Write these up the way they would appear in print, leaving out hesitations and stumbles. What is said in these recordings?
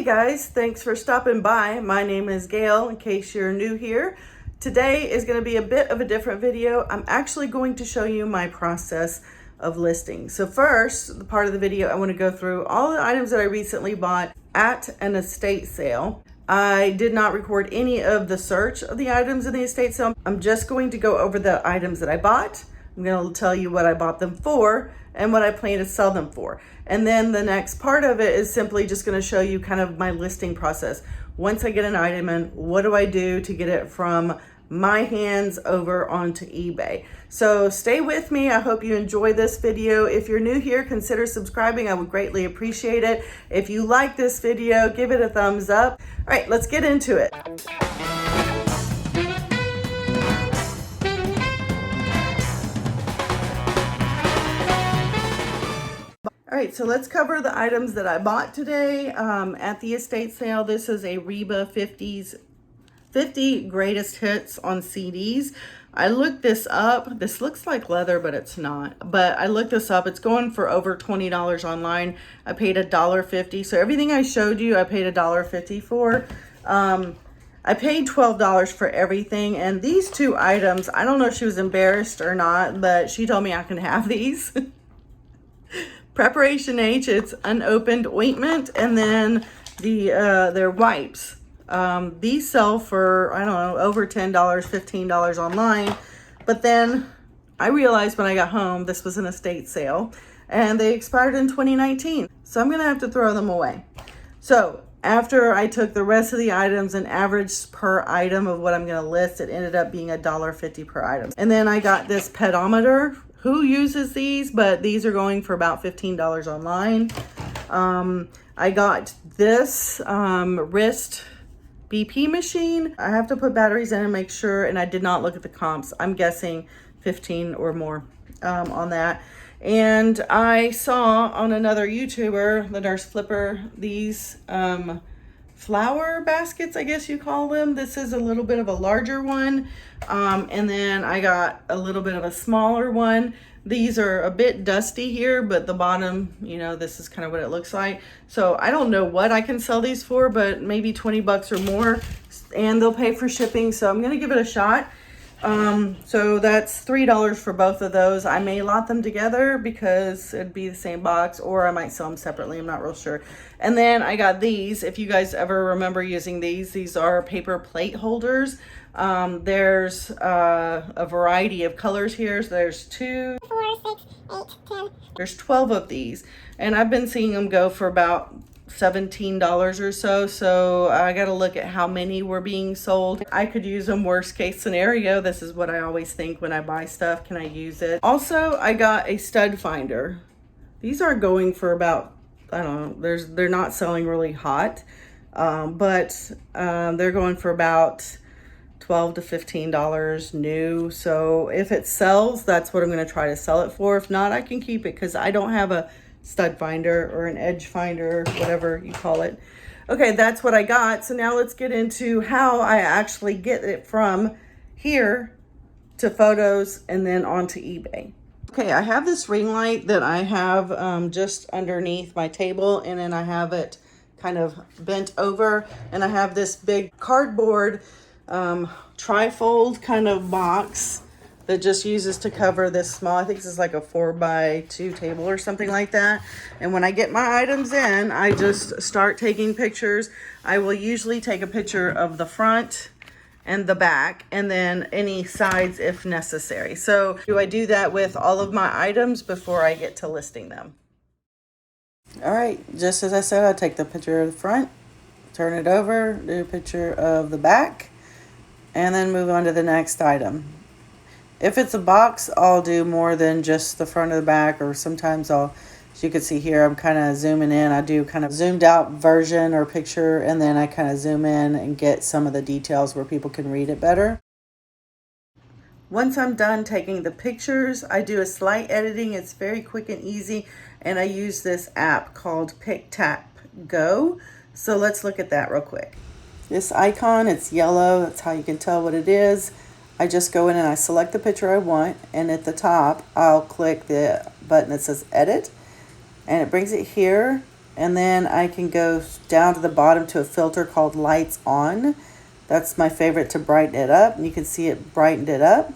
Hey guys, thanks for stopping by. My name is Gail, in case you're new here. Today is going to be a bit of a different video. I'm actually going to show you my process of listing. So first, the part of the video, I want to go through all the items that I recently bought at an estate sale. I did not record any of the search of the items in the estate sale. I'm just going to go over the items that I bought. I'm going to tell you what I bought them for and what I plan to sell them for. And then the next part of it is simply just going to show you kind of my listing process. Once I get an item in, what do I do to get it from my hands over onto eBay? So stay with me. I hope you enjoy this video. If you're new here, consider subscribing. I would greatly appreciate it. If you like this video, give it a thumbs up. All right, let's get into it. All right, so let's cover the items that I bought today at the estate sale. This is a Reba 50 greatest hits on CDs. I looked this up. This looks like leather, but it's not. But I looked this up. It's going for over $20 online. I paid $1.50. So everything I showed you, I paid $1.50 for. I paid $12 for everything. And these two items, I don't know if she was embarrassed or not, but she told me I can have these. Preparation H, it's unopened ointment, and then their wipes. These sell for, I don't know, over $10, $15 online. But then I realized when I got home, this was an estate sale, and they expired in 2019. So I'm going to have to throw them away. So after I took the rest of the items and averaged per item of what I'm going to list, it ended up being $1.50 per item. And then I got this pedometer. Who uses these? But these are going for about $15 online. I got this wrist BP machine. I have to put batteries in and make sure, and I did not look at the comps. I'm guessing 15 or more on that. And I saw on another YouTuber, the Nurse Flipper, these flower baskets, I guess you call them. This is a little bit of a larger one. And then I got a little bit of a smaller one. These are a bit dusty here, but the bottom, you know, this is kind of what it looks like. So I don't know what I can sell these for, but maybe 20 bucks or more, and they'll pay for shipping. So I'm going to give it a shot. So that's $3 for both of those. I may lot them together because it'd be the same box, or I might sell them separately. I'm not real sure. And then I got these. If you guys ever remember using these are paper plate holders. There's a variety of colors here. So there's 2, 4, 6, 8, 10. There's 12 of these, and I've been seeing them go for about $17 or so. So I got to look at how many were being sold. I could use them. Worst case scenario, this is what I always think when I buy stuff. Can I use it? Also, I got a stud finder. These are going for about, I don't know, they're not selling really hot, but they're going for about $12 to $15 new. So if it sells, that's what I'm going to try to sell it for. If not, I can keep it because I don't have a stud finder or an edge finder, whatever you call it. Okay, that's what I got. So now let's get into how I actually get it from here to photos and then onto eBay. Okay, I have this ring light that I have just underneath my table, and then I have it kind of bent over, and I have this big cardboard trifold kind of box that just uses to cover this small, I think this is like a 4x2 table or something like that. And when I get my items in, I just start taking pictures. I will usually take a picture of the front and the back, and then any sides if necessary. So I do that with all of my items before I get to listing them. All right, just as I said, I take the picture of the front, turn it over, do a picture of the back, and then move on to the next item. If it's a box, I'll do more than just the front or the back, or sometimes as you can see here, I'm kind of zooming in. I do kind of zoomed out version or picture, and then I kind of zoom in and get some of the details where people can read it better. Once I'm done taking the pictures, I do a slight editing. It's very quick and easy, and I use this app called PicTapGo. So let's look at that real quick. This icon, it's yellow. That's how you can tell what it is. I just go in and I select the picture I want, and at the top I'll click the button that says edit, and it brings it here, And then I can go down to the bottom to a filter called Lights On. That's my favorite to brighten it up. And you can see it brightened it up.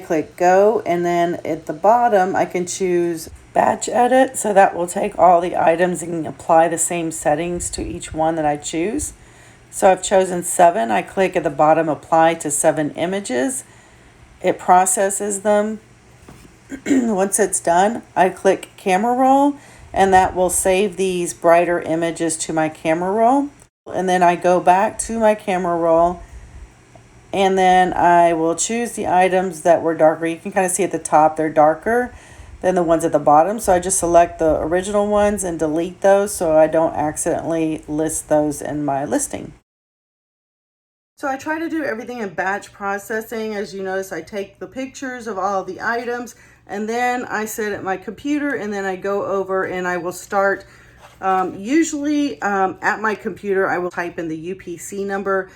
Click go, and then at the bottom I can choose batch edit, so that will take all the items and apply the same settings to each one that I choose. So I've chosen 7. I click at the bottom apply to 7 images. It processes them. Once it's done, I click camera roll, and that will save these brighter images to my camera roll. And then I go back to my camera roll, and then I will choose the items that were darker. You can kind of see at the top they're darker than the ones at the bottom. So I just select the original ones and delete those so I don't accidentally list those in my listing. So I try to do everything in batch processing. As you notice, I take the pictures of all the items, and then I sit at my computer, and then I go over and I will start. Usually at my computer, I will type in the UPC number,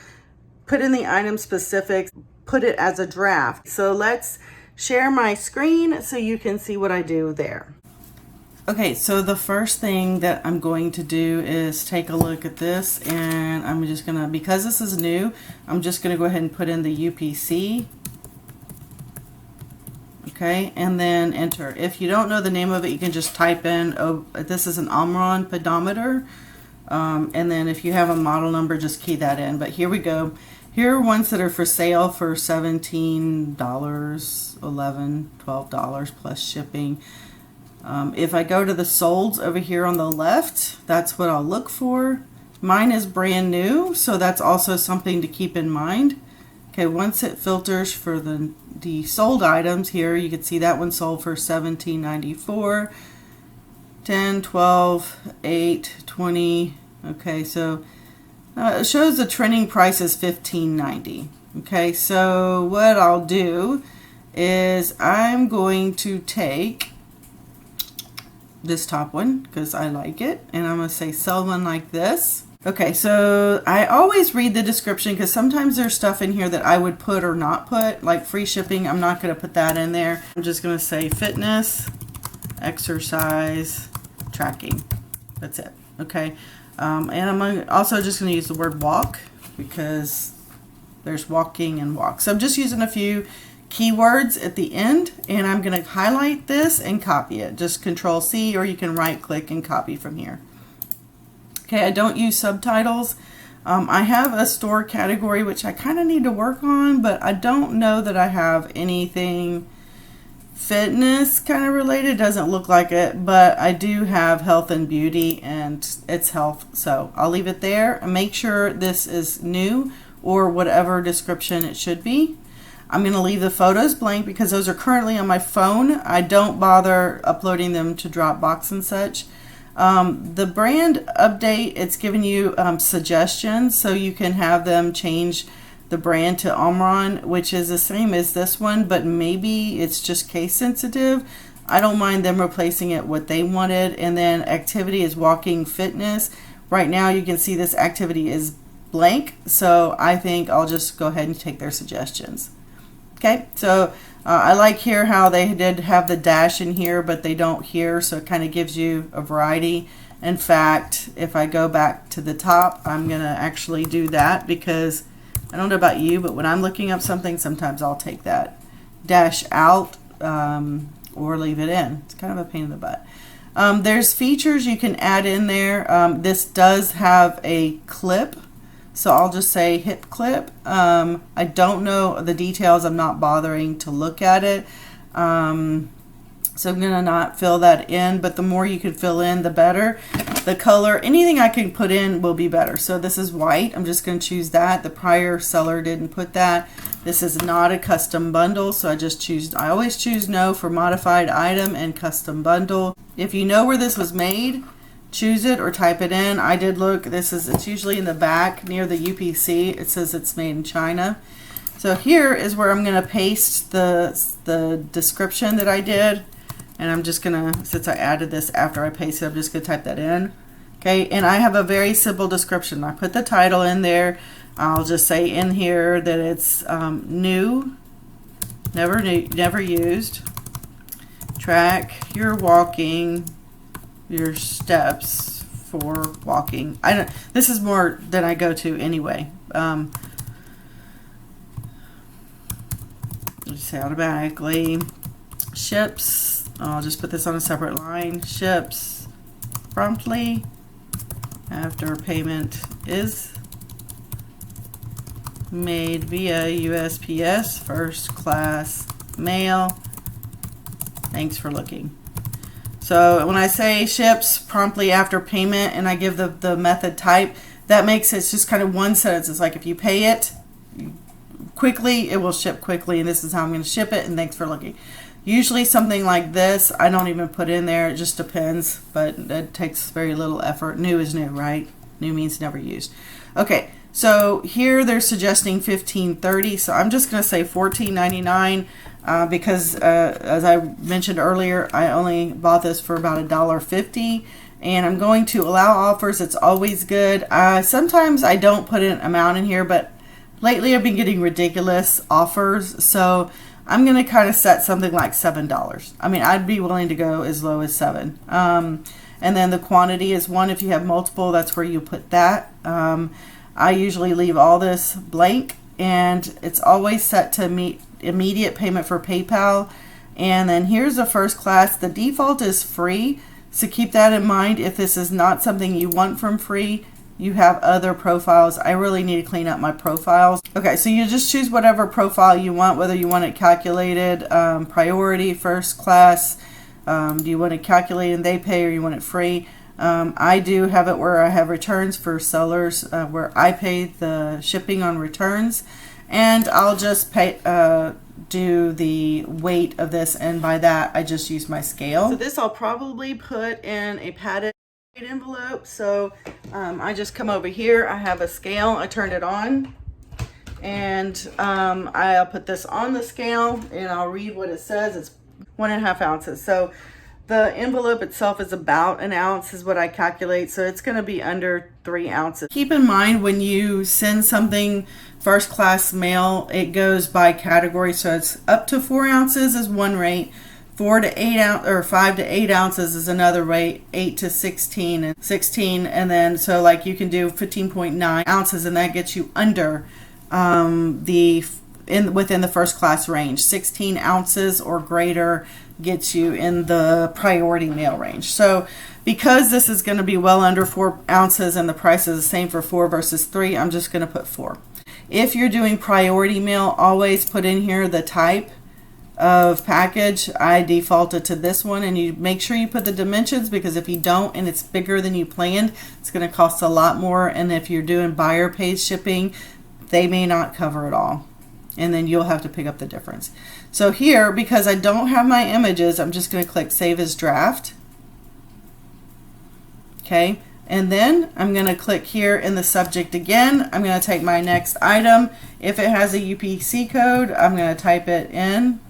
put in the item specifics, put it as a draft. So let's share my screen so you can see what I do there. Okay, so the first thing that I'm going to do is take a look at this, and I'm just gonna, because this is new, I'm just gonna go ahead and put in the UPC. Okay, and then enter. If you don't know the name of it, you can just type in, oh, this is an Omron pedometer. And then if you have a model number, just key that in. But here we go. Here are ones that are for sale for $17, $11, $12 plus shipping. If I go to the solds over here on the left, that's what I'll look for. Mine is brand new, so that's also something to keep in mind. Okay, once it filters for the sold items here, you can see that one sold for $17.94, 10, 12, 8, 20. Okay, so it shows the trending price is $15.90. Okay, so what I'll do is I'm going to take this top one because I like it, and I'm going to say sell one like this. Okay, so I always read the description because sometimes there's stuff in here that I would put or not put, like free shipping. I'm not going to put that in there. I'm just going to say fitness, exercise, tracking. That's it. Okay, and I'm also just going to use the word walk because there's walking and walk. So I'm just using a few keywords at the end, and I'm going to highlight this and copy it. Just Control C, or you can right click and copy from here. Okay, I don't use subtitles. I have a store category which I kind of need to work on, but I don't know that I have anything fitness kind of related. Doesn't look like it, but I do have health and beauty, and it's health, so I'll leave it there and make sure this is new or whatever description it should be. I'm going to leave the photos blank because those are currently on my phone. I don't bother uploading them to Dropbox and such. The brand update, it's giving you suggestions, so you can have them change the brand to Omron, which is the same as this one, but maybe it's just case sensitive. I don't mind them replacing it what they wanted. And then activity is walking fitness. Right now you can see this activity is blank, so I think I'll just go ahead and take their suggestions. Okay, so I like here how they did have the dash in here, but they don't here, so it kind of gives you a variety. In fact, if I go back to the top, I'm going to actually do that because I don't know about you, but when I'm looking up something, sometimes I'll take that dash out or leave it in. It's kind of a pain in the butt. There's features you can add in there. This does have a clip. So I'll just say hip clip. I don't know the details. I'm not bothering to look at it. So I'm going to not fill that in, but the more you can fill in, the better. The color, anything I can put in will be better. So this is white. I'm just going to choose that. The prior seller didn't put that. This is not a custom bundle, so I always choose no for modified item and custom bundle. If you know where this was made, choose it or type it in. I did look. It's usually in the back near the UPC. It says it's made in China. So here is where I'm going to paste the description that I did. And I'm just going to, since I added this after I pasted, I'm just going to type that in. Okay, and I have a very simple description. I put the title in there. I'll just say in here that it's new, never used. Track your walking, your steps for walking. This is more than I go to anyway. Just say automatically. Ships, I'll just put this on a separate line. Ships promptly after payment is made via USPS first class mail. Thanks for looking. So when I say ships promptly after payment and I give the method type, that makes it just kind of one sentence. It's like if you pay it quickly, it will ship quickly, and this is how I'm going to ship it, and thanks for looking. Usually something like this, I don't even put in there. It just depends, but it takes very little effort. New is new, right? New means never used. Okay, so here they're suggesting $15.30, so I'm just going to say $14.99 because as I mentioned earlier, I only bought this for about $1.50, and I'm going to allow offers. It's always good. Sometimes I don't put an amount in here, but lately I've been getting ridiculous offers, so I'm going to kind of set something like $7. I mean, I'd be willing to go as low as $7. And then the quantity is 1. If you have multiple, that's where you put that. I usually leave all this blank, and it's always set to meet immediate payment for PayPal. And then here's the first class. The default is free, so keep that in mind. If this is not something you want from free, you have other profiles. I really need to clean up my profiles. Okay, so you just choose whatever profile you want, whether you want it calculated, priority, first class, do you want it calculated and they pay, or you want it free. I do have it where I have returns for sellers, where I pay the shipping on returns, and I'll just pay, do the weight of this, and by that I just use my scale. So this I'll probably put in a padded envelope. So I just come over here, I have a scale, I turn it on, and I'll put this on the scale, and I'll read what it says. It's 1.5 ounces. So the envelope itself is about 1 ounce is what I calculate, so it's going to be under 3 ounces. Keep in mind when you send something first class mail, it goes by category, so it's up to 4 ounces is one rate, 4 to 8 ounce or 5 to 8 ounces is another rate, 8 to 16 and 16, and then so like you can do 15.9 ounces, and that gets you under within the first class range. 16 ounces or greater gets you in the priority mail range. So because this is going to be well under 4 ounces and the price is the same for 4 versus 3, I'm just going to put 4. If you're doing priority mail, always put in here the type of package. I defaulted to this one, and you make sure you put the dimensions, because if you don't and it's bigger than you planned, it's going to cost a lot more, and if you're doing buyer paid shipping, they may not cover it all, and then you'll have to pick up the difference. So here, because I don't have my images, I'm just going to click Save as Draft. Okay, and then I'm going to click here in the subject again. I'm going to take my next item. If it has a UPC code, I'm going to type it in.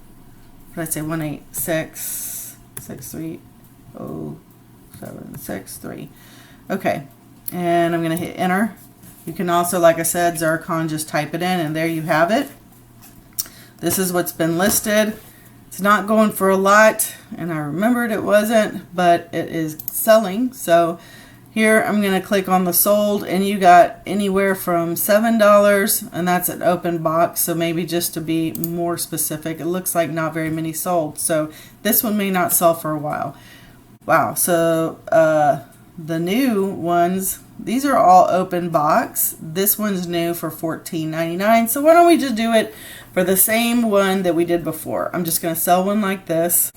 Let's say 186630763. Okay, and I'm going to hit enter. You can also, like I said, Zircon, just type it in, and there you have it. This is what's been listed. It's not going for a lot, and I remembered it wasn't, but it is selling. So here I'm going to click on the sold, and you got anywhere from $7, and that's an open box. So maybe just to be more specific, it looks like not very many sold. So this one may not sell for a while. Wow. So the new ones, these are all open box. This one's new for $14.99. So why don't we just do it for the same one that we did before? I'm just going to sell one like this.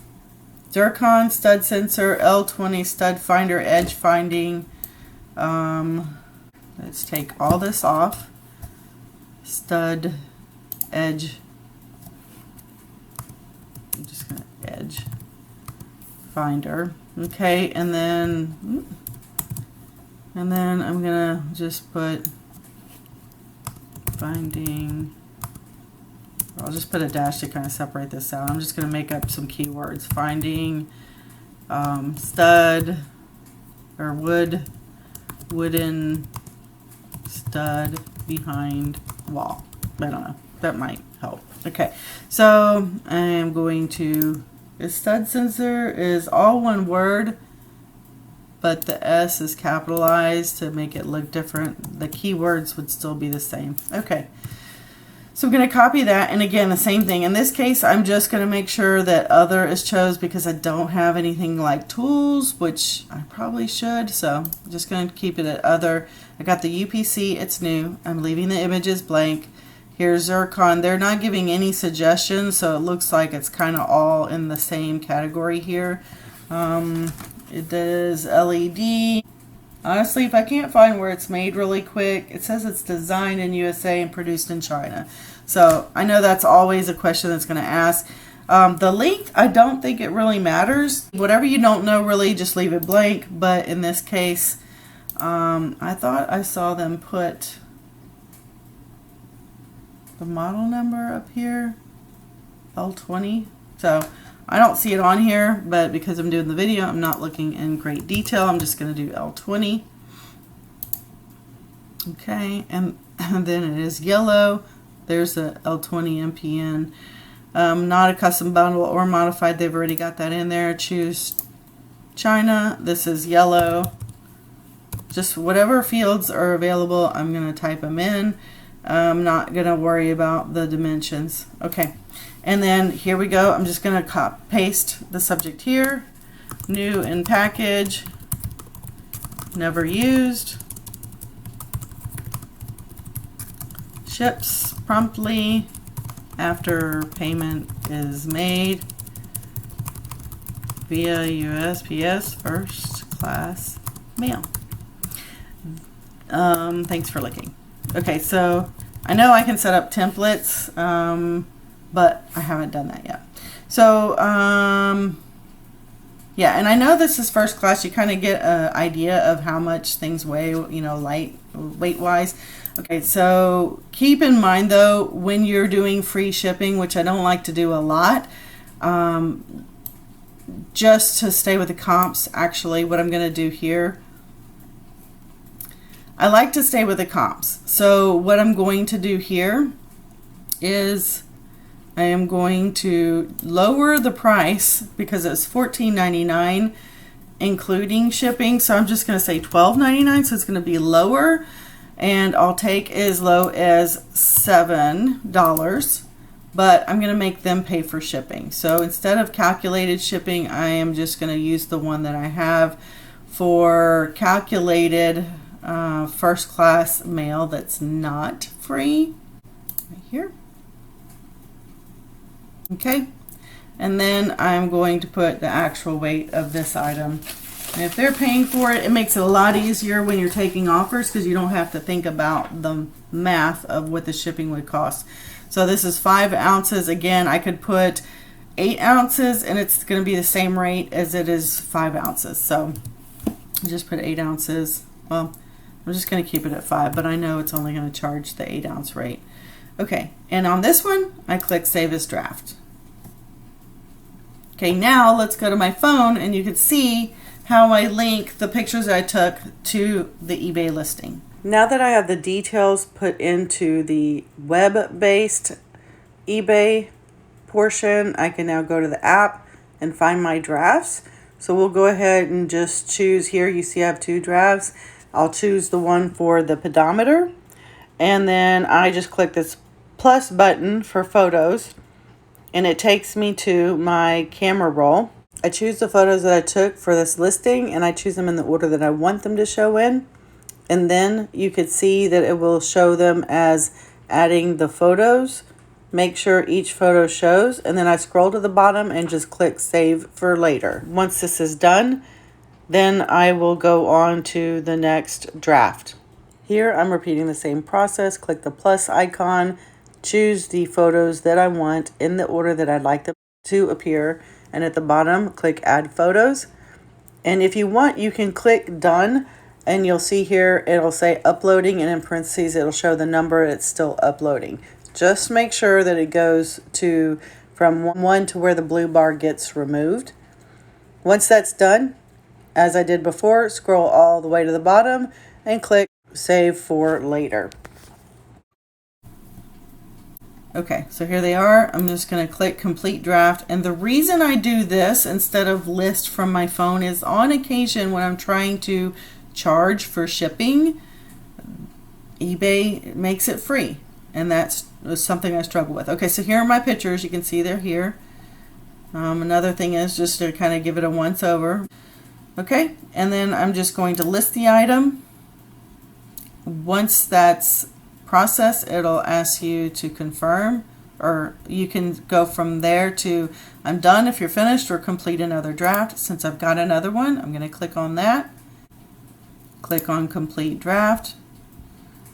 Zircon stud sensor, L20 stud finder, edge finding. Let's take all this off. Stud, edge. I'm just going to edge finder. Okay, and then I'm gonna just put finding. I'll just put a dash to kind of separate this out. I'm just gonna make up some keywords. Finding stud or wooden stud behind wall. I don't know. That might help. Okay, so I am going to. The stud sensor is all one word. but the S is capitalized to make it look different. The keywords would still be the same. Okay. So I'm going to copy that, and again, the same thing. In this case, I'm just going to make sure that other is chose because I don't have anything like tools, which I probably should. So I'm just going to keep it at other. I got the UPC, it's new. I'm leaving the images blank. Here's Zircon. They're not giving any suggestions, so it looks like it's kind of all in the same category here. It does LED. Honestly, if I can't find where it's made really quick, it says it's designed in USA and produced in China. So I know that's always a question that's going to ask. The length, I don't think it really matters. Whatever you don't know, really, just leave it blank. But in this case, I thought I saw them put the model number up here, L20. So I don't see it on here, but because I'm doing the video, I'm not looking in great detail. I'm just going to do L20. Okay, and then it is yellow. There's a L20 MPN. Not a custom bundle or modified. They've already got that in there. Choose China. This is yellow. Just whatever fields are available, I'm going to type them in. I'm not going to worry about the dimensions. Okay. And then here we go. I'm just going to paste the subject here. New in package. Never used. Ships promptly after payment is made via USPS first class mail. Thanks for looking. Okay, so I know I can set up templates, but I haven't done that yet. So, yeah, and I know this is first class. You kind of get an idea of how much things weigh, you know, weight-wise. Okay, so keep in mind, though, when you're doing free shipping, which I don't like to do a lot, just to stay with the comps, actually, what I'm going to do here, I like to stay with the comps. So what I'm going to do here is I am going to lower the price because it's $14.99 including shipping. So I'm just going to say $12.99, so it's going to be lower, and I'll take as low as $7, but I'm going to make them pay for shipping. So instead of calculated shipping, I am just going to use the one that I have for calculated first class mail that's not free, right here. Okay, and then I'm going to put the actual weight of this item. And if they're paying for it, it makes it a lot easier when you're taking offers because you don't have to think about the math of what the shipping would cost. So this is 5 ounces. Again, I could put 8 ounces and it's going to be the same rate as it is 5 ounces. So just put 8 ounces. Well, I'm just going to keep it at 5, but I know it's only going to charge the 8 ounce rate. Okay, and on this one, I click Save as Draft. Okay, now let's go to my phone and you can see how I link the pictures I took to the eBay listing. Now that I have the details put into the web-based eBay portion, I can now go to the app and find my drafts. So we'll go ahead and just choose here. You see I have 2 drafts. I'll choose the one for the pedometer, and then I just click this plus button for photos, and it takes me to my camera roll. I choose the photos that I took for this listing, and I choose them in the order that I want them to show in, and then you could see that it will show them as adding the photos. Make sure each photo shows, and then I scroll to the bottom and just click Save for later. Once this is done, then I will go on to the next draft. Here I'm repeating the same process. Click the plus icon, choose the photos that I want in the order that I'd like them to appear, and at the bottom click Add Photos. And if you want, you can click Done, and you'll see here it'll say uploading, and in parentheses it'll show the number it's still uploading. Just make sure that it goes to from 1 to where the blue bar gets removed. Once that's done, as I did before, scroll all the way to the bottom and click Save for Later. Okay, so here they are. I'm just going to click complete draft. And the reason I do this instead of list from my phone is on occasion when I'm trying to charge for shipping, eBay makes it free. And that's something I struggle with. Okay, so here are my pictures. You can see they're here. Another thing is just to kind of give it a once over. Okay, and then I'm just going to list the item. Once that's processed, it'll ask you to confirm, or you can go from there to I'm done if you're finished, or complete another draft. Since I've got another one, I'm going to click on that. Click on complete draft.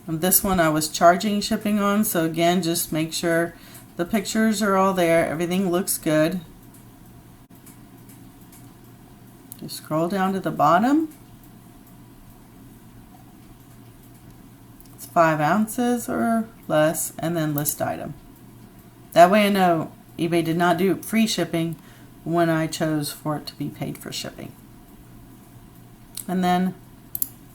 And this one I was charging shipping on, so again, just make sure the pictures are all there, everything looks good. Just scroll down to the bottom. It's 5 ounces or less, and then list item. That way I know eBay did not do free shipping when I chose for it to be paid for shipping. And then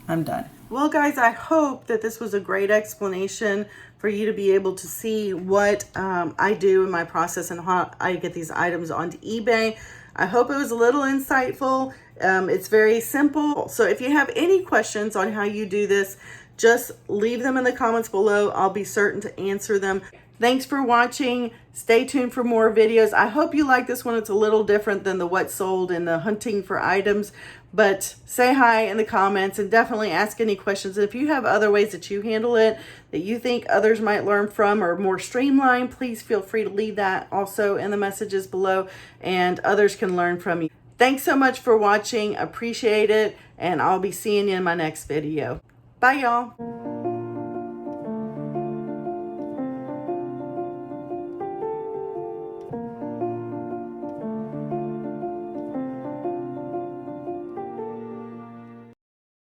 I'm done. Well, guys, I hope that this was a great explanation for you to be able to see what I do in my process and how I get these items onto eBay. I hope it was a little insightful. It's very simple. So if you have any questions on how you do this, just leave them in the comments below. I'll be certain to answer them. Thanks for watching. Stay tuned for more videos. I hope you like this one. It's a little different than the what sold and the hunting for items, but say hi in the comments and definitely ask any questions. If you have other ways that you handle it that you think others might learn from or more streamlined, please feel free to leave that also in the messages below and others can learn from you. Thanks so much for watching. Appreciate it, and I'll be seeing you in my next video. Bye, y'all.